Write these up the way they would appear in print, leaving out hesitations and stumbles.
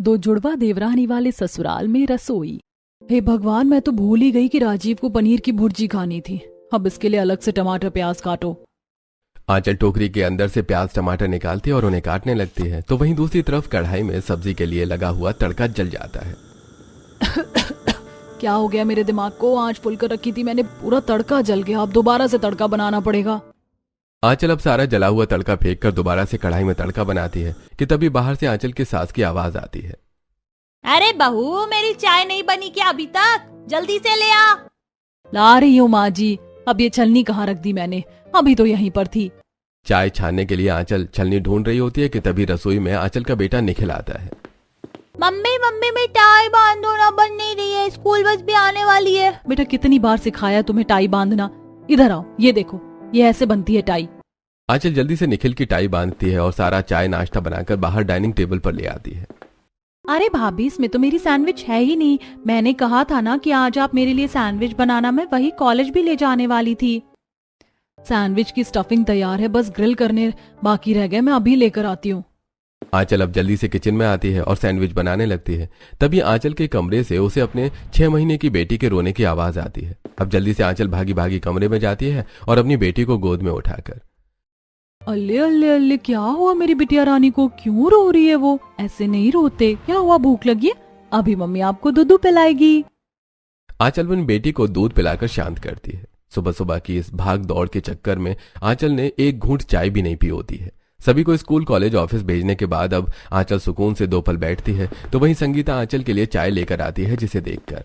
दो जुड़वा देवरानी वाले ससुराल में रसोई। हे भगवान, मैं तो भूल ही गई कि राजीव को पनीर की भुर्जी खानी थी। अब इसके लिए अलग से टमाटर प्याज काटो। आंचल टोकरी के अंदर से प्याज टमाटर निकालती है और उन्हें काटने लगती है, तो वहीं दूसरी तरफ कढ़ाई में सब्जी के लिए लगा हुआ तड़का जल जाता है। क्या हो गया मेरे दिमाग को? आज फुल कर रखी थी मैंने, पूरा तड़का जल गया। अब दोबारा से तड़का बनाना पड़ेगा। आंचल अब सारा जला हुआ तड़का फेंक कर दोबारा से कढ़ाई में तड़का बनाती है कि तभी बाहर से आंचल की सास की आवाज आती है। अरे बहू, मेरी चाय नहीं बनी क्या अभी तक? जल्दी से ले आ। ला रही हूँ माँ जी। अब ये छलनी कहाँ रख दी मैंने? अभी तो यहीं पर थी। चाय छानने के लिए आंचल छलनी ढूंढ रही होती है कि तभी रसोई में आंचल का बेटा निखिल आता है। मम्मी मम्मी, मैं टाई बांधो ना, बन नहीं रही है। स्कूल बस भी आने वाली है। बेटा, कितनी बार सिखाया तुम्हें टाई बांधना? इधर आओ, ये देखो, ये ऐसे बनती है टाई। आंचल जल्दी से निखिल की टाई बांधती है और सारा चाय नाश्ता बनाकर बाहर डाइनिंग टेबल पर ले आती है। अरे भाभी, इसमें तो मेरी सैंडविच है ही नहीं। मैंने कहा था ना कि आज आप मेरे लिए सैंडविच बनाना, मैं वही कॉलेज भी ले जाने वाली थी। सैंडविच की स्टफिंग तैयार है, बस ग्रिल करने बाकी रह गए। मैं अभी लेकर आती हूँ। आंचल अब जल्दी से किचन में आती है और सैंडविच बनाने लगती है। तभी आंचल के कमरे से उसे अपने 6 महीने की बेटी के रोने की आवाज आती है। अब जल्दी से आंचल भागी भागी कमरे में जाती है और अपनी बेटी को गोद में उठाकर, अल्ले अल्ले अल्ले, क्या हुआ मेरी बिटिया रानी को? क्यों रो रही है वो? ऐसे नहीं रोते। क्या हुआ, भूख लगी है? अभी मम्मी आपको दूध पिलाएगी। आंचल अपनी बेटी को दूध पिलाकर शांत करती है। सुबह सुबह की इस भाग दौड़ के चक्कर में आंचल ने एक घूंट चाय भी नहीं पी होती है। सभी को स्कूल कॉलेज ऑफिस भेजने के बाद अब आंचल सुकून से 2 पल बैठती है, तो वहीं संगीता आंचल के लिए चाय लेकर आती है, जिसे देखकर,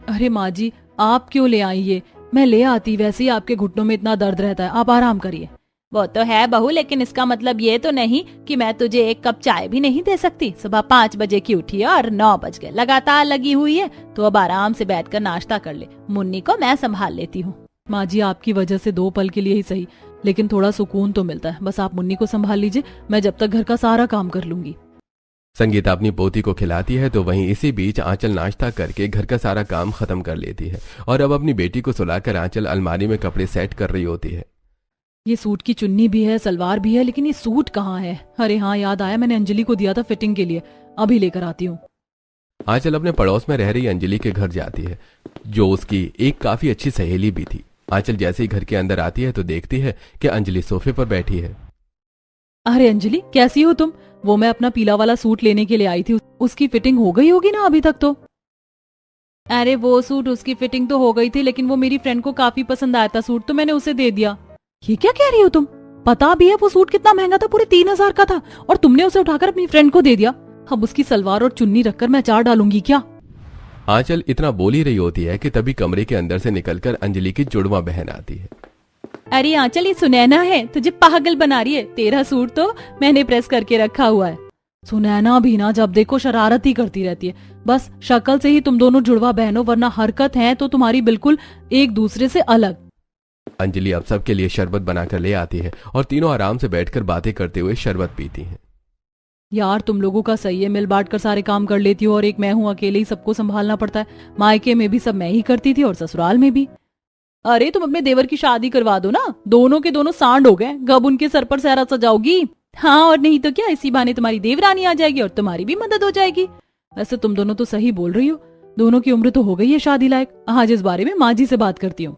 अरे माँ जी, आप क्यों ले आई ये? मैं ले आती, वैसे ही आपके घुटनों में इतना दर्द रहता है। आप आराम करिए। वो तो है बहू, लेकिन इसका मतलब ये तो नहीं कि मैं तुझे एक कप चाय भी नहीं दे सकती। सुबह 5 बजे की उठी है और 9 बज गए, लगातार लगी हुई है। तो अब आराम से बैठकर नाश्ता कर ले। मुन्नी को मैं संभाल लेती हूँ। माँ जी, आपकी वजह से 2 पल के लिए ही सही, लेकिन थोड़ा सुकून तो मिलता है। बस आप मुन्नी को संभाल लीजिए, मैं जब तक घर का सारा काम कर लूंगी। संगीता अपनी पोती को खिलाती है, तो वहीं इसी बीच आंचल नाश्ता करके घर का सारा काम खत्म कर लेती है और अब अपनी बेटी को सुलाकर आंचल अलमारी में कपड़े सेट कर रही होती है। ये सूट की चुन्नी भी है, सलवार भी है, लेकिन ये सूट कहाँ है? अरे हाँ, याद आया, मैंने अंजलि को दिया था फिटिंग के लिए। अभी लेकर आती हूँ। आंचल अपने पड़ोस में रह रही अंजलि के घर जाती है, जो उसकी एक काफी अच्छी सहेली भी थी। आंचल जैसे ही घर के अंदर आती है तो देखती है कि अंजलि सोफे पर बैठी है। अरे अंजलि, कैसी हो तुम? वो मैं अपना पीला वाला सूट लेने के लिए आई थी, उसकी फिटिंग हो गई होगी ना अभी तक तो? अरे वो सूट, उसकी फिटिंग तो हो गई थी, लेकिन वो मेरी फ्रेंड को काफी पसंद आया था सूट, तो मैंने उसे दे दिया। ये क्या कह रही हो तुम? पता भी है वो सूट कितना महंगा था, पूरे 3000 का था, और तुमने उसे उठाकर अपनी फ्रेंड को दे दिया। अब उसकी सलवार और चुन्नी रखकर मैं अचार डालूंगी क्या? आंचल इतना बोल ही रही होती है कि तभी कमरे के अंदर से निकलकर अंजलि की जुड़वा बहन आती है। अरे आंचल, ये सुनैना है, तुझे पागल बना रही है। तेरा सूट तो मैंने प्रेस करके रखा हुआ है। सुनैना भी ना जब देखो शरारत ही करती रहती है। बस शक्ल से ही तुम दोनों जुड़वा बहनों, वरना हरकत है तो तुम्हारी बिल्कुल एक दूसरे से अलग। अंजलि अब सबके लिए शरबत बनाकर ले आती है और तीनों आराम से बैठकर बातें करते हुए शरबत पीती हैं। यार, तुम लोगों का सही है, मिल बांट कर सारे काम कर लेती हो, और एक मैं हूँ, अकेले ही सबको संभालना पड़ता है। मायके में भी सब मैं ही करती थी और ससुराल में भी। अरे तुम अपने देवर की शादी करवा दो ना, दोनों के दोनों सांड हो गए। कब उनके सर पर सहरा सजाओगी? हाँ, और नहीं तो क्या, इसी बहाने तुम्हारी देवरानी आ जाएगी और तुम्हारी भी मदद हो जाएगी। वैसे तुम दोनों तो सही बोल रही हो, दोनों की उम्र तो हो गई है शादी लायक। आज इस बारे में माँ जी से बात करती हूँ।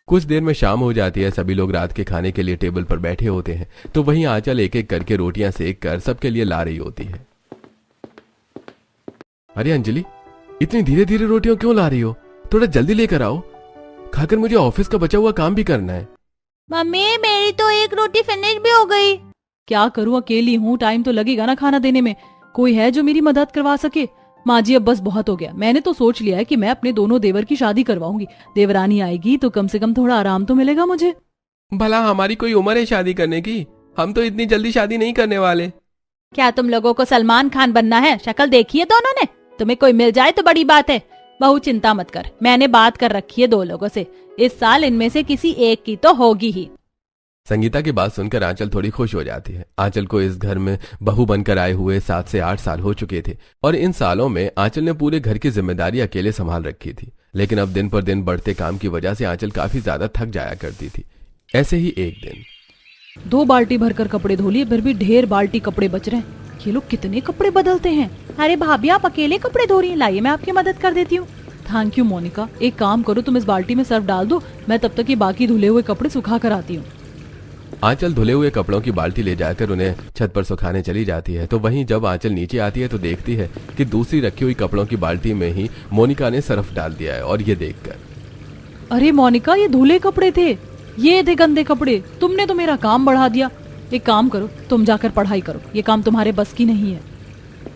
कुछ देर में शाम हो जाती है। सभी लोग रात के खाने के लिए टेबल पर बैठे होते हैं, तो वहीं आंचल एक एक करके रोटियां सेक कर सबके लिए ला रही होती है। अरे अंजलि, इतनी धीरे धीरे रोटियां क्यों ला रही हो? थोड़ा जल्दी लेकर आओ, खाकर मुझे ऑफिस का बचा हुआ काम भी करना है। मम्मी, मेरी तो एक रोटी फिनिश भी हो गई। क्या करूँ, अकेली हूँ, टाइम तो लगेगा ना खाना देने में। कोई है जो मेरी मदद करवा सके? माँ जी, अब बस बहुत हो गया। मैंने तो सोच लिया है कि मैं अपने दोनों देवर की शादी करवाऊंगी। देवरानी आएगी तो कम से कम थोड़ा आराम तो मिलेगा मुझे। भला हमारी कोई उम्र है शादी करने की? हम तो इतनी जल्दी शादी नहीं करने वाले। क्या तुम लोगों को सलमान खान बनना है? शक्ल देखी है दोनों ने। तुम्हें कोई मिल जाए तो बड़ी बात है। बहू चिंता मत कर, मैंने बात कर रखी है 2 लोगों से। इस साल इनमें से किसी एक की तो होगी ही। संगीता की बात सुनकर आंचल थोड़ी खुश हो जाती है। आंचल को इस घर में बहू बनकर आए हुए 7 से 8 साल हो चुके थे और इन सालों में आंचल ने पूरे घर की जिम्मेदारी अकेले संभाल रखी थी। लेकिन अब दिन पर दिन बढ़ते काम की वजह से आंचल काफी ज्यादा थक जाया करती थी। ऐसे ही एक दिन 2 बाल्टी भरकर कपड़े धो लिए, फिर भी ढेर बाल्टी कपड़े बच रहे हैं। ये लोग कितने कपड़े बदलते हैं। अरे भाभी आप अकेले कपड़े धो रही हैं, लाइए मैं आपकी मदद कर देती हूँ। Thank you Monica. एक काम करो, तुम इस बाल्टी में सर्फ डाल दो, मैं तब तक ये बाकी धुले हुए कपड़े सुखा कर आती हूँ। आंचल धुले हुए कपड़ों की बाल्टी ले जाकर उन्हें छत पर सुखाने चली जाती है। तो वहीं जब आंचल नीचे आती है तो देखती है कि दूसरी रखी हुई कपड़ों की बाल्टी में ही मोनिका ने सर्फ डाल दिया है। और ये देखकर, अरे मोनिका, ये धुले कपड़े थे, ये थे गंदे कपड़े, तुमने तो मेरा काम बढ़ा दिया। एक काम करो, तुम जाकर पढ़ाई करो, ये काम तुम्हारे बस की नहीं है।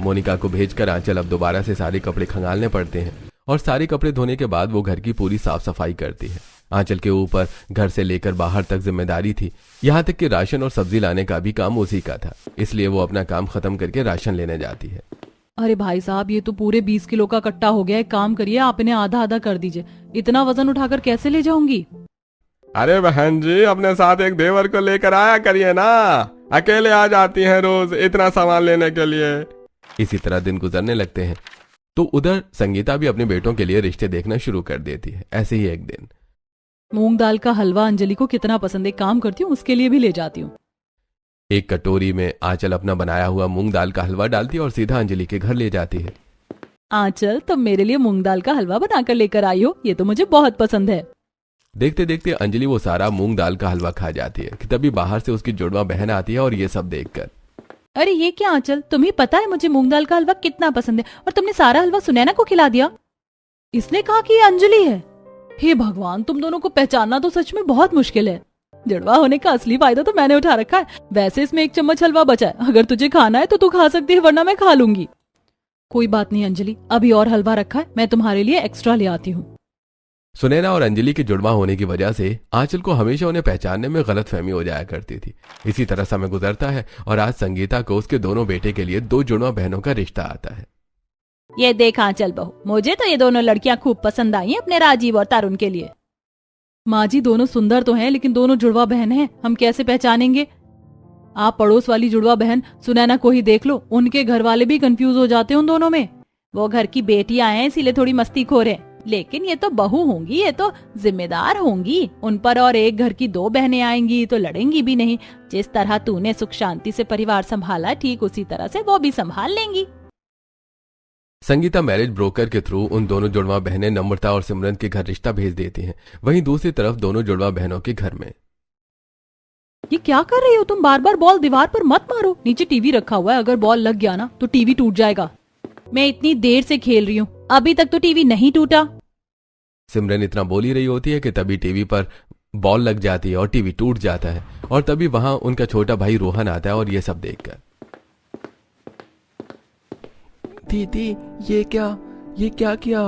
मोनिका को भेजकर आंचल अब दोबारा से सारे कपड़े खंगालने पड़ते हैं और सारे कपड़े धोने के बाद वो घर की पूरी साफ सफाई करती है। आंचल के ऊपर घर से लेकर बाहर तक जिम्मेदारी थी, यहाँ तक कि राशन और सब्जी लाने का भी काम उसी का था। इसलिए वो अपना काम खत्म करके राशन लेने जाती है। अरे भाई साहब, ये तो पूरे 20 किलो का कट्टा हो गया। एक काम करिए, आप इन्हें आधा आधा कर दीजिए। इतना वजन उठाकर कैसे ले जाऊंगी? अरे बहन जी, अपने साथ एक देवर को लेकर आया करिए ना, अकेले आ जाती हैं रोज इतना सामान लेने के लिए। इसी तरह दिन गुजरने लगते हैं तो उधर संगीता भी अपने बेटों के लिए रिश्ते देखना शुरू कर देती है। ऐसे ही एक दिन, मूंग दाल का हलवा अंजलि को कितना पसंद है, काम करती हूँ उसके लिए भी ले जाती हूँ। एक कटोरी में आंचल अपना बनाया हुआ मूंग दाल का हलवा डालती है और सीधा अंजलि के घर ले जाती है। आंचल, तुम मेरे लिए मूंग दाल का हलवा बनाकर लेकर आई हो, ये तो मुझे बहुत पसंद है। देखते देखते अंजलि वो सारा मूंग दाल का हलवा खा जाती है कि तभी बाहर से उसकी जुड़वा बहन आती है और ये सब देखकर, अरे ये क्या आंचल, तुम्हें पता है मुझे मूंग दाल का हलवा कितना पसंद है और तुमने सारा हलवा सुनैना को खिला दिया। इसने कहा कि ये अंजलि है। हे भगवान, तुम दोनों को पहचानना तो सच में बहुत मुश्किल है। जुड़वा होने का असली फायदा तो मैंने उठा रखा है। वैसे इसमें 1 चम्मच हलवा बचा है, अगर तुझे खाना है तो तू खा सकती है, वरना मैं खा लूंगी। कोई बात नहीं अंजलि, अभी और हलवा रखा है, मैं तुम्हारे लिए एक्स्ट्रा ले आती हूँ। सुनैना और अंजलि के जुड़वा होने की वजह से आंचल को हमेशा उन्हें पहचानने में गलतफहमी हो जाया करती थी। इसी तरह समय गुजरता है और आज संगीता को उसके दोनों बेटे के लिए 2 जुड़वा बहनों का रिश्ता आता है। ये देख आंचल बहू, मुझे तो ये दोनों लड़कियां खूब पसंद आई हैं अपने राजीव और तरुण के लिए। माँ जी, दोनों सुंदर तो हैं, लेकिन दोनों जुड़वा बहन हैं, हम कैसे पहचानेंगे? आप पड़ोस वाली जुड़वा बहन सुनैना को ही देख लो, उनके घर वाले भी कंफ्यूज हो जाते हैं उन दोनों में। वो घर की बेटियां हैं इसीलिए थोड़ी मस्तीखोर हैं, लेकिन ये तो बहू होंगी, ये तो जिम्मेदार होंगी। उन पर और एक घर की 2 बहनें आएंगी तो लड़ेंगी भी नहीं। जिस तरह तूने सुख शांति से परिवार संभाला, ठीक उसी तरह से वो भी संभाल लेंगी। संगीता मैरिज ब्रोकर के थ्रू उन दोनों जुड़वा बहनें नम्रता और सिमरन के घर रिश्ता भेज देती हैं। वहीं दूसरी तरफ दोनों जुड़वा बहनों के घर में, ये क्या कर रही हो तुम? बार बार बॉल दीवार पर मत मारो, नीचे टीवी रखा हुआ है, अगर बॉल लग गया ना तो टीवी टूट जाएगा। मैं इतनी देर से खेल रही हूँ, अभी तक तो टीवी नहीं टूटा। सिमरन इतना बोल ही रही होती है कि तभी टीवी पर बॉल लग जाती है और टीवी टूट जाता है। और तभी वहां उनका छोटा भाई रोहन आता है और ये सब देखकर, दीदी ये क्या किया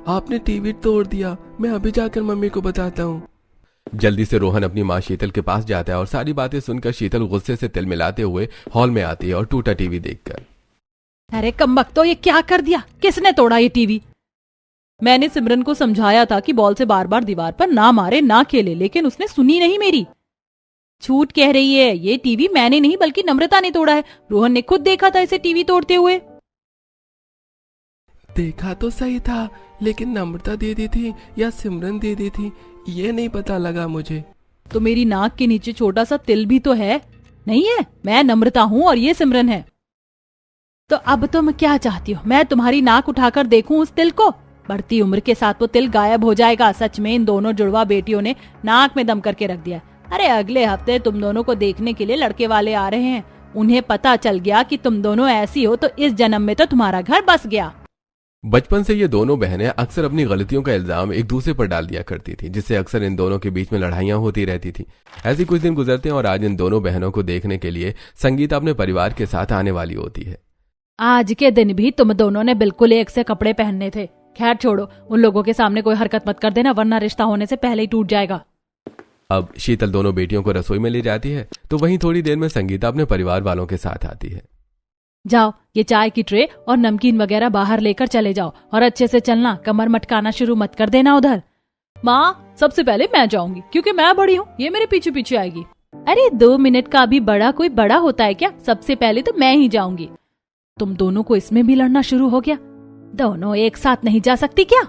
आपने टीवी तोड़ दिया। मैं अभी जाकर मम्मी को बताता हूँ। जल्दी से रोहन अपनी माँ शीतल के पास जाता है और सारी बातें सुनकर शीतल गुस्से से तिल मिलाते हुए हॉल में आती है और टूटा टीवी देखकर, अरे कमबख्तो, ये क्या कर दिया? किसने तोड़ा ये टीवी? मैंने सिमरन को समझाया था कि बॉल से बार बार दीवार पर ना मारे, ना खेले, लेकिन उसने सुनी नहीं मेरी। झूठ कह रही है, ये टीवी मैंने नहीं बल्कि नम्रता ने तोड़ा है। रोहन ने खुद देखा था इसे टीवी तोड़ते हुए। देखा तो सही था, लेकिन नम्रता दीदी थी या सिमरन दीदी थी ये नहीं पता लगा मुझे। तो मेरी नाक के नीचे छोटा सा तिल भी तो है, नहीं है? मैं नम्रता हूँ और ये सिमरन है। तो अब तुम क्या चाहती हो, मैं तुम्हारी नाक उठाकर देखूं उस तिल को? बढ़ती उम्र के साथ वो तिल गायब हो जाएगा। सच में इन दोनों जुड़वा बेटियों ने नाक में दम करके रख दिया। अरे अगले हफ्ते तुम दोनों को देखने के लिए लड़के वाले आ रहे हैं। उन्हें पता चल गया कि तुम दोनों ऐसी हो तो इस जन्म में तो तुम्हारा घर बस गया। बचपन से ये दोनों बहनें अक्सर अपनी गलतियों का इल्जाम एक दूसरे पर डाल दिया करती थी, जिससे अक्सर इन दोनों के बीच में लड़ाइयां होती रहती थी। ऐसे कुछ दिन गुजरते हैं और आज इन दोनों बहनों को देखने के लिए संगीता अपने परिवार के साथ आने वाली होती है। आज के दिन भी तुम दोनों ने बिल्कुल एक से कपड़े पहनने थे। खैर छोड़ो, उन लोगों के सामने कोई हरकत मत कर देना, वरना रिश्ता होने से पहले ही टूट जाएगा। अब शीतल दोनों बेटियों को रसोई में ले जाती है तो वहीं थोड़ी देर में संगीता अपने परिवार वालों के साथ आती है। जाओ, ये चाय की ट्रे और नमकीन वगैरह बाहर लेकर चले जाओ और अच्छे से चलना, कमर मटकाना शुरू मत कर देना उधर। माँ, सबसे पहले मैं जाऊंगी क्योंकि मैं बड़ी हूँ, ये मेरे पीछे पीछे आएगी। अरे 2 मिनट का भी बड़ा कोई बड़ा होता है क्या? सबसे पहले तो मैं ही जाऊंगी। तुम दोनों को इसमें भी लड़ना शुरू हो गया? दोनों एक साथ नहीं जा सकती क्या?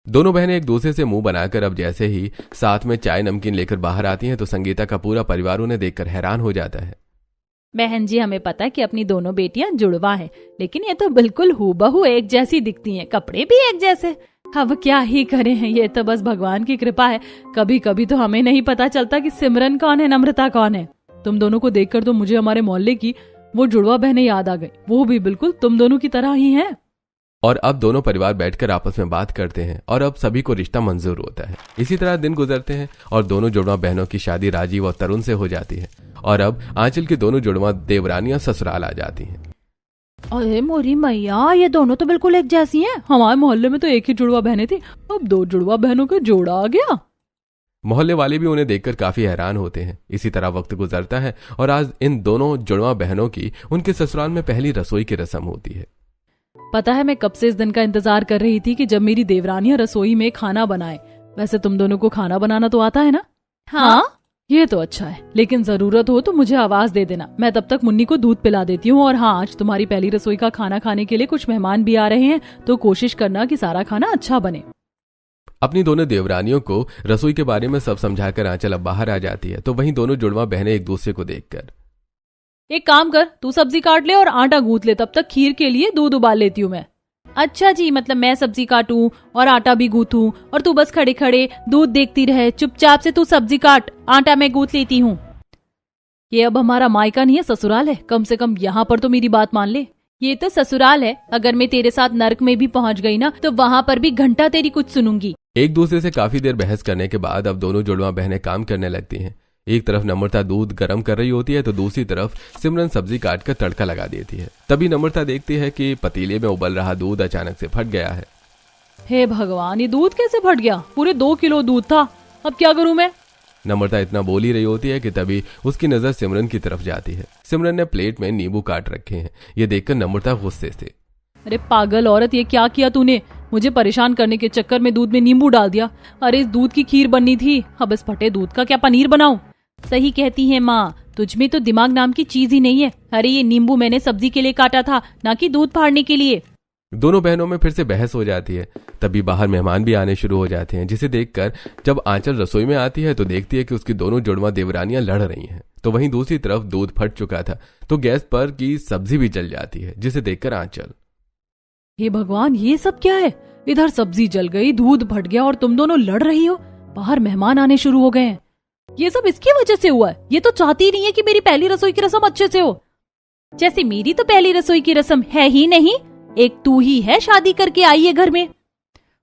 दोनों बहनें एक दूसरे से मुंह बनाकर अब जैसे ही साथ में चाय नमकीन लेकर बाहर आती हैं तो संगीता का पूरा परिवार उन्हें देखकर हैरान हो जाता है। बहन जी, हमें पता है कि अपनी दोनों बेटियां जुड़वा हैं, लेकिन ये तो बिल्कुल हूबहू एक जैसी दिखती हैं, कपड़े भी एक जैसे। अब क्या ही करें, ये तो बस भगवान की कृपा है। कभी कभी तो हमें नहीं पता चलता कि सिमरन कौन है, नम्रता कौन है। तुम दोनों को देखकर तो मुझे हमारे मोहल्ले की वो जुड़वा बहनें याद आ गई, वो भी बिल्कुल तुम दोनों की तरह ही हैं। और अब दोनों परिवार बैठकर आपस में बात करते हैं और अब सभी को रिश्ता मंजूर होता है। इसी तरह दिन गुजरते हैं और दोनों जुड़वा बहनों की शादी राजीव और तरुण से हो जाती है और अब आंचल की दोनों जुड़वा देवरानियां ससुराल आ जाती हैं। अरे मोरी मैया, ये दोनों तो बिल्कुल एक जैसी हैं। हमारे मोहल्ले में तो एक ही जुड़वा बहनें थी, अब 2 जुड़वा बहनों का जोड़ा आ गया। मोहल्ले वाले भी उन्हें देखकर काफी हैरान होते हैं। इसी तरह वक्त गुजरता है और आज इन दोनों जुड़वा बहनों की उनके ससुराल में पहली रसोई की रस्म होती है। पता है, मैं कब से इस दिन का इंतजार कर रही थी कि जब मेरी देवरानियां रसोई में खाना बनाए। वैसे तुम दोनों को खाना बनाना तो आता है ना? हाँ, ये तो अच्छा है, लेकिन जरूरत हो तो मुझे आवाज दे देना, मैं तब तक मुन्नी को दूध पिला देती हूँ। और हाँ, आज तुम्हारी पहली रसोई का खाना खाने के लिए कुछ मेहमान भी आ रहे हैं, तो कोशिश करना कि सारा खाना अच्छा बने। अपनी दोनों देवरानियों को रसोई के बारे में सब समझाकर आंचल अब बाहर आ जाती है तो वहीं दोनों जुड़वा बहनें एक दूसरे को देखकर, एक काम कर, तू सब्जी काट ले और आटा गूंथ ले, तब तक खीर के लिए दूध उबाल लेती हूँ मैं। अच्छा जी, मतलब मैं सब्जी काटूं और आटा भी गूंथूं और तू बस खड़े खड़े दूध देखती रहे। चुपचाप से तू सब्जी काट, आटा मैं गूंथ लेती हूँ। ये अब हमारा मायका नहीं है, ससुराल है, कम से कम यहाँ पर तो मेरी बात मान ले। ये तो ससुराल है, अगर मैं तेरे साथ नर्क में भी पहुँच गई ना तो वहाँ पर भी घंटा तेरी कुछ सुनूंगी। एक दूसरे से काफी देर बहस करने के बाद अब दोनों जुड़वा बहनें काम करने लगती हैं। एक तरफ नम्रता दूध गर्म कर रही होती है तो दूसरी तरफ सिमरन सब्जी काटकर तड़का लगा देती है। तभी नम्रता देखती है कि पतीले में उबल रहा दूध अचानक से फट गया है। हे भगवान, ये दूध कैसे फट गया? पूरे 2 किलो दूध था, अब क्या करूं मैं? नम्रता इतना बोल ही रही होती है कि तभी उसकी नजर सिमरन की तरफ जाती है। सिमरन ने प्लेट में नींबू काट रखे हैं। ये देखकर नम्रता गुस्से से, अरे पागल औरत, ये क्या किया तूने? मुझे परेशान करने के चक्कर में दूध में नींबू डाल दिया। अरे इस दूध की खीर बननी थी, अब इस फटे दूध का क्या पनीर बनाऊं? सही कहती है माँ, तुझमें तो दिमाग नाम की चीज ही नहीं है। अरे ये नींबू मैंने सब्जी के लिए काटा था, ना कि दूध फाड़ने के लिए। दोनों बहनों में फिर से बहस हो जाती है। तभी बाहर मेहमान भी आने शुरू हो जाते हैं, जिसे देखकर जब आंचल रसोई में आती है तो देखती है कि उसकी दोनों जुड़वा देवरानियां लड़ रही हैं। तो वहीं दूसरी तरफ दूध फट चुका था तो गैस पर की सब्जी भी जल जाती है, जिसे देखकर आंचल, हे भगवान, ये सब क्या है? इधर सब्जी जल गई, दूध फट गया और तुम दोनों लड़ रही हो। बाहर मेहमान आने शुरू हो गए हैं। ये सब इसकी वजह से हुआ है। ये तो चाहती नहीं है कि मेरी पहली रसोई की रस्म अच्छे से हो। जैसे मेरी तो पहली रसोई की रस्म है ही नहीं, एक तू ही है शादी करके आई है घर में।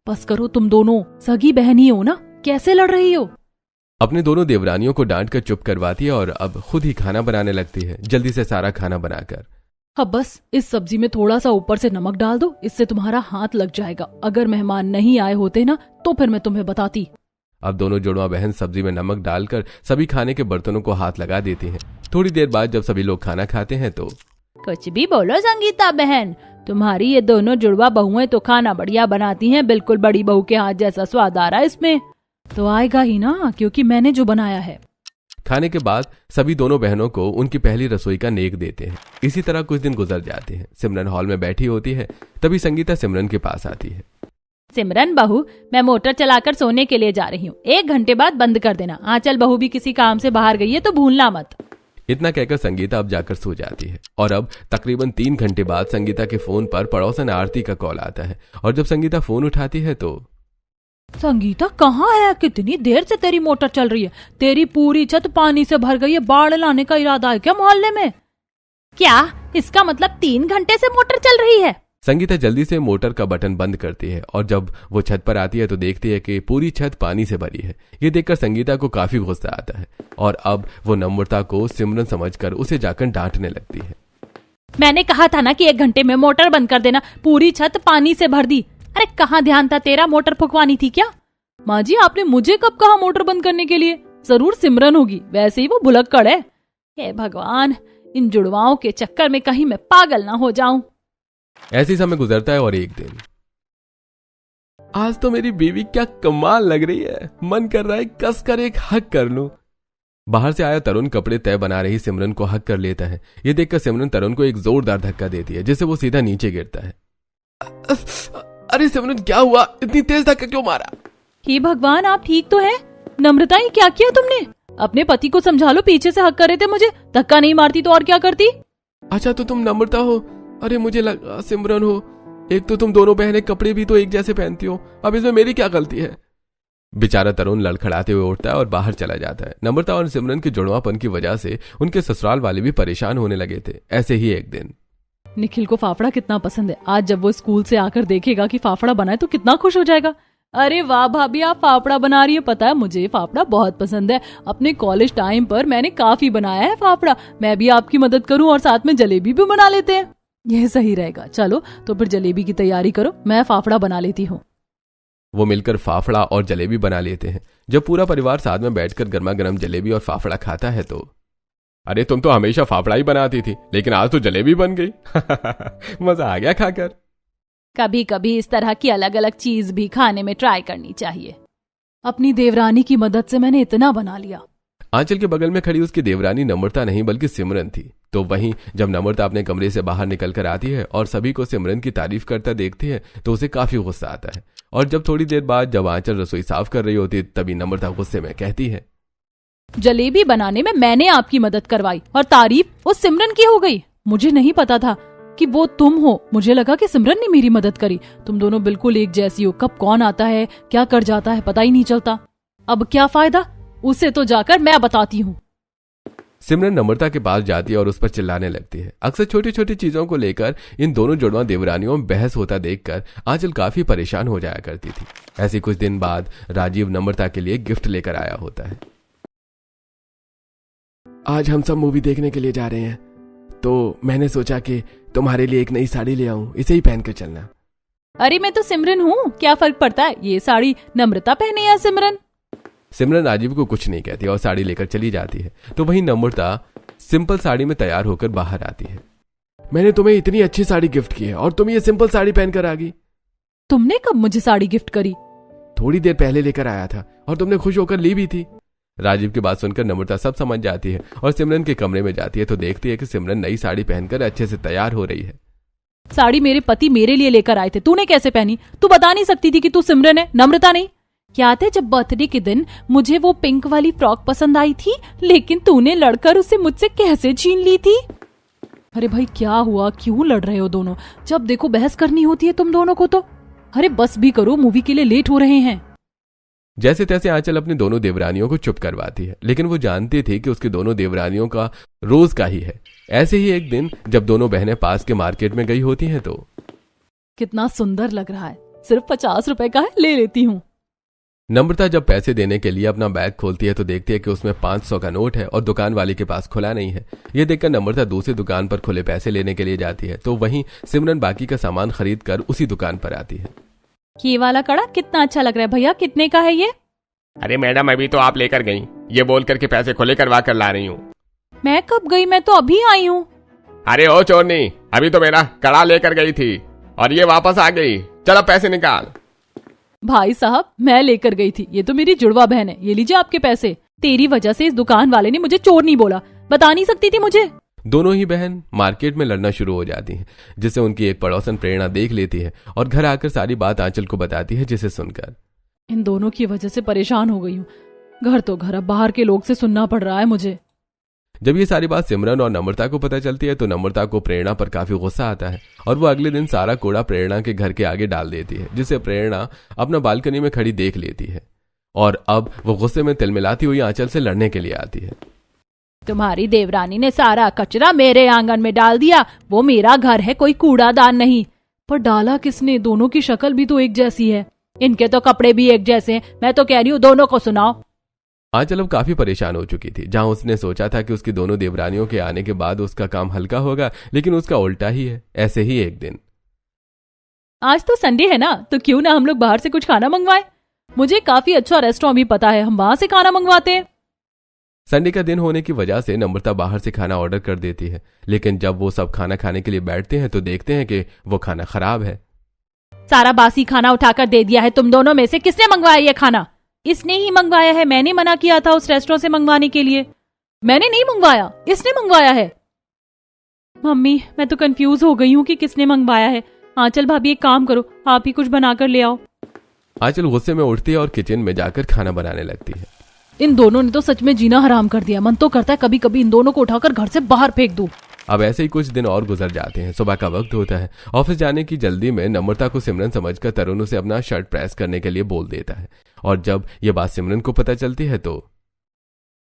बस करो, तुम दोनों सगी बहन ही हो ना, कैसे लड़ रही हो? अपने दोनों देवरानियों को डांट कर चुप करवाती है और अब खुद ही खाना बनाने लगती है, जल्दी से सारा खाना बनाकर। अब बस इस सब्जी में थोड़ा सा ऊपर से नमक डाल दो, इससे तुम्हारा हाथ लग जाएगा। अगर मेहमान नहीं आए होते ना तो फिर मैं तुम्हें बताती। अब दोनों जुड़वा बहन सब्जी में नमक डालकर सभी खाने के बर्तनों को हाथ लगा देती हैं। थोड़ी देर बाद जब सभी लोग खाना खाते हैं तो, कुछ भी बोलो संगीता बहन, तुम्हारी ये दोनों जुड़वा बहुएं तो खाना बढ़िया बनाती हैं, बिल्कुल बड़ी बहू के हाथ जैसा स्वाद आ रहा है इसमें। तो आएगा ही ना, क्योंकि मैंने जो बनाया है। खाने के बाद सभी दोनों बहनों को उनकी पहली रसोई का नेक देते हैं। इसी तरह कुछ दिन गुजर जाते हैं। सिमरन हॉल में बैठी होती है, तभी संगीता सिमरन के पास आती है। सिमरन बहू, मैं मोटर चलाकर सोने के लिए जा रही हूँ, 1 घंटे बाद बंद कर देना। आंचल बहू भी किसी काम से बाहर गई है तो भूलना मत। इतना कहकर संगीता अब जाकर सो जाती है और अब तकरीबन 3 घंटे बाद संगीता के फोन पर पड़ोसन आरती का कॉल आता है और जब संगीता फोन उठाती है तो, संगीता कहाँ है? कितनी देर से तेरी मोटर चल रही है? तेरी पूरी छत पानी से भर गई है, बाढ़ लाने का इरादा है क्या मोहल्ले में? क्या इसका मतलब 3 घंटे से मोटर चल रही है? संगीता जल्दी से मोटर का बटन बंद करती है और जब वो छत पर आती है तो देखती है कि पूरी छत पानी से भरी है। ये देखकर संगीता को काफी गुस्सा आता है और अब वो नम्रता को सिमरन समझकर उसे जाकर डांटने लगती है। मैंने कहा था ना कि 1 घंटे में मोटर बंद कर देना, पूरी छत पानी से भर दी। अरे कहाँ ध्यान था तेरा, मोटर फुकवानी थी क्या? माँ जी, आपने मुझे कब कहा मोटर बंद करने के लिए? जरूर सिमरन होगी, वैसे ही वो भुलक्कड़ है। हे भगवान, इन जुड़वाओं के चक्कर में कहीं मैं पागल ना हो जाऊं। ऐसी समय गुजरता है और एक दिन, आज तो मेरी बीवी क्या कमाल लग रही है, मन कर रहा है कसकर एक हक कर लूं। बाहर से आया तरुण कपड़े तय बना रही सिमरन को हक कर लेता है। ये देखकर सिमरन तरुण को एक जोरदार धक्का देती है, जिससे वो सीधा नीचे गिरता है। अरे सिमरन क्या हुआ, इतनी तेज धक्का क्यों मारा? हे भगवान, आप ठीक तो हैं? नम्रता, ये क्या किया तुमने? अपने पति को समझा लो, पीछे से हक कर रहे थे मुझे। धक्का नहीं मारती तो और क्या करती? अच्छा तो तुम नम्रता हो? अरे मुझे लगा सिमरन हो। एक तो तुम दोनों बहनें कपड़े भी तो एक जैसे पहनती हो, अब इसमें मेरी क्या गलती है? बेचारा तरुण लड़खड़ाते हुए उठता है और बाहर चला जाता है। नम्रता और सिमरन के जुड़वापन की वजह से उनके ससुराल वाले भी परेशान होने लगे थे। ऐसे ही एक दिन निखिल को फाफड़ा कितना पसंद है। आज जब वो स्कूल से आकर देखेगा कि फाफड़ा बना है तो कितना खुश हो जाएगा। अरे वाह भाभी, आप फाफड़ा बना रही है। पता है मुझे फाफड़ा बहुत पसंद है। अपने कॉलेज टाइम पर मैंने काफी बनाया है फाफड़ा। मैं भी आपकी मदद करूं और साथ में जलेबी भी बना लेते हैं। यह सही रहेगा। चलो तो फिर जलेबी की तैयारी करो, मैं फाफड़ा बना लेती हूँ। वो मिलकर फाफड़ा और जलेबी बना लेते हैं। जब पूरा परिवार साथ में बैठकर गर्मा गर्म जलेबी और फाफड़ा खाता है तो अरे तुम तो हमेशा फाफड़ा ही बनाती थी, लेकिन आज तो जलेबी बन गई। मजा आ गया खाकर। कभी कभी इस तरह की अलग अलग चीज भी खाने में ट्राई करनी चाहिए। अपनी देवरानी की मदद से मैंने इतना बना लिया। आंचल के बगल में खड़ी उसकी देवरानी नम्रता नहीं बल्कि सिमरन थी। तो वहीं जब नम्रता अपने कमरे से बाहर निकल कर आती है और सभी को सिमरन की तारीफ करता देखती है तो उसे काफी गुस्सा आता है। और जब थोड़ी देर बाद जब आंचल रसोई साफ कर रही होती है तभी नम्रता गुस्से में कहती है, जलेबी बनाने में मैंने आपकी मदद करवाई और तारीफ उस सिमरन की हो गई। मुझे नहीं पता था कि वो तुम हो। मुझे लगा कि सिमरन ने मेरी मदद करी। तुम दोनों बिल्कुल एक जैसी हो। कब कौन आता है क्या कर जाता है पता ही नहीं चलता। अब क्या फायदा, उसे तो जाकर मैं बताती हूँ। सिमरन नम्रता के पास जाती है और उस पर चिल्लाने लगती है। अक्सर छोटी छोटी चीजों को लेकर इन दोनों जुड़वा देवरानियों में बहस होता देखकर आंचल काफी परेशान हो जाया करती थी। ऐसे कुछ दिन बाद राजीव नम्रता के लिए गिफ्ट लेकर आया होता है। आज हम सब मूवी देखने के लिए जा रहे हैं, तो मैंने सोचा कि तुम्हारे लिए एक नई साड़ी ले आऊं, इसे ही पहनकर चलना। अरे मैं तो सिमरन हूँ, क्या फर्क पड़ता है ये साड़ी नम्रता पहने या सिमरन। सिमरन राजीव को कुछ नहीं कहती और साड़ी लेकर चली जाती है। तो वहीं नम्रता सिंपल साड़ी में तैयार होकर बाहर आती है। मैंने तुम्हें इतनी अच्छी साड़ी गिफ्ट की है और तुम ये सिंपल साड़ी पहनकर आ गई। तुमने कब मुझे साड़ी गिफ्ट करी? थोड़ी देर पहले लेकर आया था और तुमने खुश होकर ली भी थी। राजीव की बात सुनकर नम्रता सब समझ जाती है और सिमरन के कमरे में जाती है तो देखती है कि सिमरन नई साड़ी पहनकर अच्छे से तैयार हो रही है। साड़ी मेरे पति मेरे लिए लेकर आए थे, तूने कैसे पहनी? तू बता नहीं सकती थी कि तू सिमरन है, नम्रता नहीं? याद है जब बर्थडे के दिन मुझे वो पिंक वाली फ्रॉक पसंद आई थी, लेकिन तूने लड़कर उसे मुझसे कैसे छीन ली थी? अरे भाई क्या हुआ, क्यों लड़ रहे हो दोनों? जब देखो बहस करनी होती है तुम दोनों को तो। अरे बस भी करो, मूवी के लिए लेट हो रहे हैं। जैसे तैसे आंचल अपनी दोनों देवरानियों को चुप करवाती है, लेकिन वो जानती थी कि उसकी दोनों देवरानियों का रोज का ही है। ऐसे ही एक दिन जब दोनों बहनें पास के मार्केट में गई होती हैं तो कितना सुंदर लग रहा है, सिर्फ 50 रुपए का है, ले लेती हूँ। नम्रता जब पैसे देने के लिए अपना बैग खोलती है तो देखती है कि उसमें 500 का नोट है और दुकान वाले के पास खुला नहीं है। ये देखकर नम्रता दूसरी दुकान पर खुले पैसे लेने के लिए जाती है। तो वहीं सिमरन बाकी का सामान खरीद कर उसी दुकान पर आती है। ये वाला कड़ा कितना अच्छा लग रहा है भैया, कितने का है ये? अरे मैडम अभी तो आप लेकर गई, ये बोल करके पैसे खुले करवा कर ला रही हूँ। मैं कब गई, मैं तो अभी आई हूँ। अरे ओ चोरनी, अभी तो मेरा कड़ा लेकर गई थी और ये वापस आ गई। चलो पैसे निकाल। भाई साहब मैं लेकर गई थी, ये तो मेरी जुड़वा बहन है, ये लीजिए आपके पैसे। तेरी वजह से इस दुकान वाले ने मुझे चोर नहीं बोला, बता नहीं सकती थी मुझे। दोनों ही बहन मार्केट में लड़ना शुरू हो जाती हैं, जिसे उनकी एक पड़ोसन प्रेरणा देख लेती है और घर आकर सारी बात आंचल को बताती है, जिसे सुनकर इन दोनों की वजह से परेशान हो गई हूँ। घर तो घर, अब बाहर के लोग से सुनना पड़ रहा है मुझे। जब ये सारी बात सिमरन और नम्रता को पता चलती है तो नम्रता को प्रेरणा पर काफी गुस्सा आता है और वो अगले दिन सारा कूड़ा प्रेरणा के घर के आगे डाल देती है, जिसे प्रेरणा अपना बालकनी में खड़ी देख लेती है। और अब वो गुस्से में तिलमिलाती हुई आंचल से लड़ने के लिए आती है। तुम्हारी देवरानी ने सारा कचरा मेरे आंगन में डाल दिया, वो मेरा घर है, कोई कूड़ादान नहीं। पर डाला किसने? दोनों की शक्ल भी तो एक जैसी है। इनके तो कपड़े भी एक जैसे हैं। मैं तो कह रही हूँ दोनों को सुनाओ। आंचल अब काफी परेशान हो चुकी थी। जहां उसने सोचा था कि उसकी दोनों देवरानियों के आने के बाद उसका काम हल्का होगा, लेकिन उसका उल्टा ही है। ऐसे ही एक दिन, आज तो संडे है ना, तो क्यों ना हम लोग बाहर से कुछ खाना मंगवाएं? मुझे काफी अच्छा रेस्टोरेंट भी पता है, हम वहां से खाना मंगवाते हैं। संडे का दिन होने की वजह से नम्रता बाहर से खाना ऑर्डर कर देती है, लेकिन जब वो सब खाना खाने के लिए बैठते हैं तो देखते हैं कि वो खाना खराब है। सारा बासी खाना उठाकर दे दिया है। तुम दोनों में से किसने मंगवाया ये खाना? इसने ही मंगवाया है, मैंने मना किया था उस रेस्टोरेंट से मंगवाने के लिए। मैंने नहीं मंगवाया, इसने मंगवाया है। मम्मी मैं तो कंफ्यूज हो गई हूँ कि किसने मंगवाया है। आंचल भाभी एक काम करो, आप ही कुछ बनाकर ले आओ। आंचल गुस्से में उठती है और किचन में जाकर खाना बनाने लगती है। इन दोनों ने तो सच में जीना हराम कर दिया। मन तो करता है कभी कभी इन दोनों को उठाकर घर से बाहर फेंक दूं। अब ऐसे ही कुछ दिन और गुजर जाते हैं। सुबह का वक्त होता है। ऑफिस जाने की जल्दी में नम्रता को सिमरन समझकर तरुण उसे अपना शर्ट प्रेस करने के लिए बोल देता है, और जब ये बात सिमरन को पता चलती है तो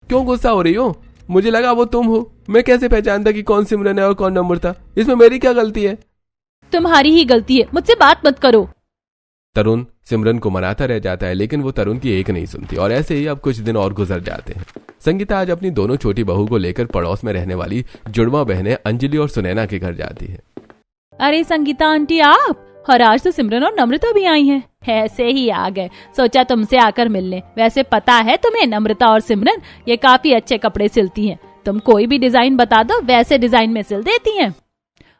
क्यों गुस्सा हो रही हो? मुझे लगा वो तुम हो। मैं कैसे पहचानता कि कौन सिमरन है और कौन नम्रता? इसमें मेरी क्या गलती है? तुम्हारी ही गलती है, मुझसे बात मत करो। तरुण सिमरन को मनाता रह जाता है, लेकिन वो तरुण की एक नहीं सुनती, और ऐसे ही अब कुछ दिन और गुजर जाते हैं। संगीता आज अपनी दोनों छोटी बहू को लेकर पड़ोस में रहने वाली जुड़वा बहनें अंजलि और सुनैना के घर जाती है। अरे संगीता आंटी आप, और आज तो सिमरन और नम्रता भी आई हैं। ऐसे ही आ गए, सोचा तुमसे आकर मिलने। वैसे पता है तुम्हें, नम्रता और सिमरन ये काफी अच्छे कपड़े सिलती हैं। तुम कोई भी डिजाइन बता दो, वैसे डिजाइन में सिल देती हैं।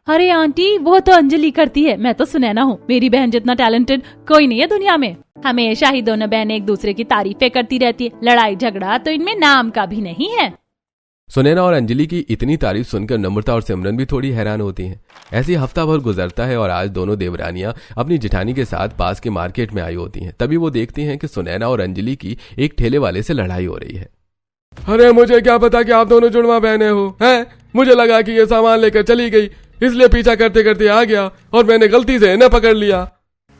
अरे आंटी वो तो अंजलि करती है, मैं तो सुनैना हूँ। मेरी बहन जितना टैलेंटेड कोई नहीं है दुनिया में। हमेशा ही दोनों बहनें एक दूसरे की तारीफें करती रहती है। लड़ाई झगड़ा तो इनमें नाम का भी नहीं है। सुनैना और अंजलि की इतनी तारीफ सुनकर नम्रता और सिमरन भी थोड़ी हैरान होती हैं। ऐसे ही हफ्ता भर गुजरता है और आज दोनों देवरानियां अपनी जेठानी के साथ पास के मार्केट में आई होती हैं। तभी वो देखती हैं कि सुनैना और अंजलि की एक ठेले वाले से लड़ाई हो रही है। अरे मुझे क्या पता कि आप दोनों जुड़वा बहने हो हैं? मुझे लगा कि ये सामान लेकर चली गई, इसलिए पीछा करते करते आ गया और मैंने गलती से इन्हें पकड़ लिया।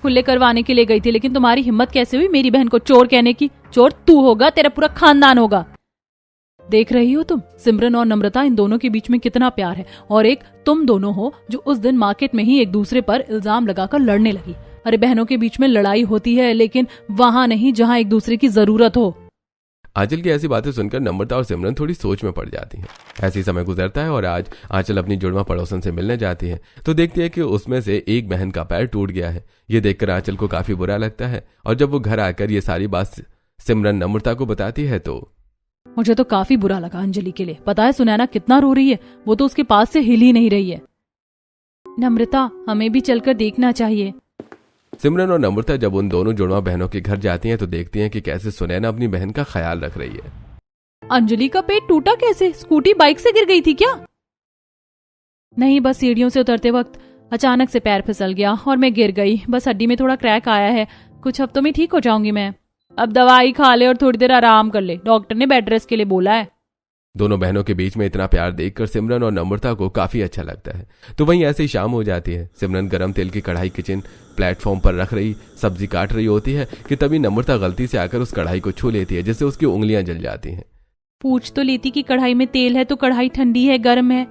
खुले करवाने के लिए गई थी, लेकिन तुम्हारी हिम्मत कैसे हुई मेरी बहन को चोर कहने की? चोर तू होगा, तेरा पूरा खानदान होगा। देख रही हो तुम, सिमरन और नम्रता, इन दोनों के बीच में कितना प्यार है। और एक तुम दोनों हो जो उस दिन मार्केट में ही एक दूसरे पर इल्जाम लगाकर लड़ने लगी। अरे बहनों के बीच में लड़ाई होती है, लेकिन वहां नहीं जहां एक दूसरे की जरूरत हो। आंचल की ऐसी बातें सुनकर नम्रता और सिमरन थोड़ी सोच में पड़ जाती हैं। ऐसे ही समय गुजरता है और आज आंचल अपनी जुड़वा पड़ोसन से मिलने जाती है तो देखती है कि उसमें से एक बहन का पैर टूट गया है। ये देखकर आंचल को काफी बुरा लगता है, और जब वो घर आकर ये सारी बात सिमरन नम्रता को बताती है तो मुझे तो काफी बुरा लगा अंजलि के लिए। पता है सुनैना कितना रो रही है, वो तो उसके पास से हिल ही नहीं रही है। नम्रता हमें भी चलकर देखना चाहिए। सिमरन और नम्रता जब उन दोनों जुड़वा बहनों के घर जाती हैं तो देखती हैं कि कैसे सुनैना अपनी बहन का ख्याल रख रही है। अंजलि का पेट टूटा कैसे? स्कूटी बाइक से गिर गई थी क्या? नहीं, बस सीढ़ियों से उतरते वक्त अचानक से पैर फिसल गया और मैं गिर गई। बस हड्डी में थोड़ा क्रैक आया है, कुछ हफ्तों में ठीक हो जाऊंगी मैं। अब दवाई खा ले और थोड़ी देर आराम कर ले, डॉक्टर ने बेड रेस्ट के लिए बोला है। दोनों बहनों के बीच में इतना प्यार देखकर सिमरन और नम्रता को काफी अच्छा लगता है। तो वहीं ऐसे ही शाम हो जाती है। सिमरन गरम तेल की कढ़ाई किचन प्लेटफॉर्म पर रख रही सब्जी काट रही होती है कि तभी नम्रता गलती से आकर उस कढ़ाई को छू लेती है, जिससे उसकी उंगलियां जल जाती हैं। पूछ तो लेती कि कढ़ाई में तेल है तो कढ़ाई ठंडी है गर्म है।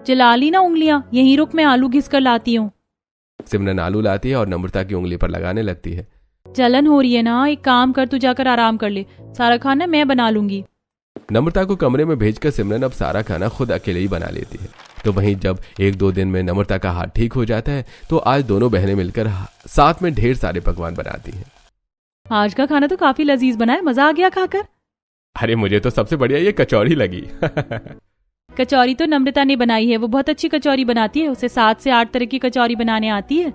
जला ली ना उंगलियां, यहीं रुक, मैं आलू घिस कर लाती हूँ। सिमरन आलू लाती है और नम्रता की उंगली पर लगाने लगती है। जलन हो रही है ना, एक काम कर, तू जाकर आराम कर ले, सारा खाना मैं बना लूंगी। नम्रता को कमरे में भेजकर सिमरन अब सारा खाना खुद अकेले ही बना लेती है। तो वहीं जब एक दो दिन में नम्रता का हाथ ठीक हो जाता है तो आज दोनों बहनें मिलकर साथ में ढेर सारे पकवान बनाती हैं। आज का खाना तो काफी लजीज बना है, मजा आ गया खाकर। अरे मुझे तो सबसे बढ़िया ये कचौड़ी लगी। कचौरी तो नम्रता ने बनाई है, वो बहुत अच्छी कचौरी बनाती है, उसे 7 से 8 तरह की कचौरी बनाने आती है।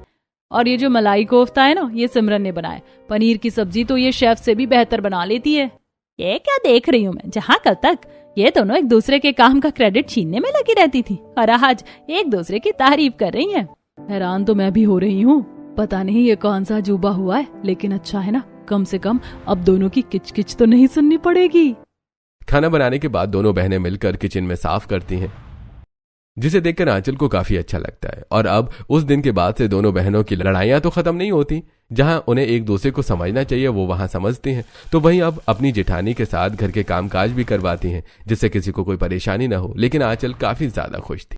और ये जो मलाई कोफ्ता है ना, ये सिमरन ने बनाया। पनीर की सब्जी तो ये शेफ से भी बेहतर बना लेती है। ये क्या देख रही हूँ मैं, जहाँ कल तक ये दोनों एक दूसरे के काम का क्रेडिट छीनने में लगी रहती थी, और आज एक दूसरे की तारीफ कर रही हैं। हैरान तो मैं भी हो रही हूँ, पता नहीं ये कौन सा अजूबा हुआ है, लेकिन अच्छा है ना, कम से कम अब दोनों की किचकिच तो नहीं सुननी पड़ेगी। खाना बनाने के बाद दोनों बहनें मिलकर किचन में साफ करती हैं, जिसे देखकर आंचल को काफी अच्छा लगता है। और अब उस दिन के बाद से दोनों बहनों की लड़ाइयां तो खत्म नहीं होती। जहां उन्हें एक दूसरे को समझना चाहिए वो वहां समझती हैं, तो वहीं अब अपनी जेठानी के साथ घर के कामकाज भी करवाती हैं, जिससे किसी को कोई परेशानी न हो। लेकिन आंचल काफी ज्यादा खुश थी।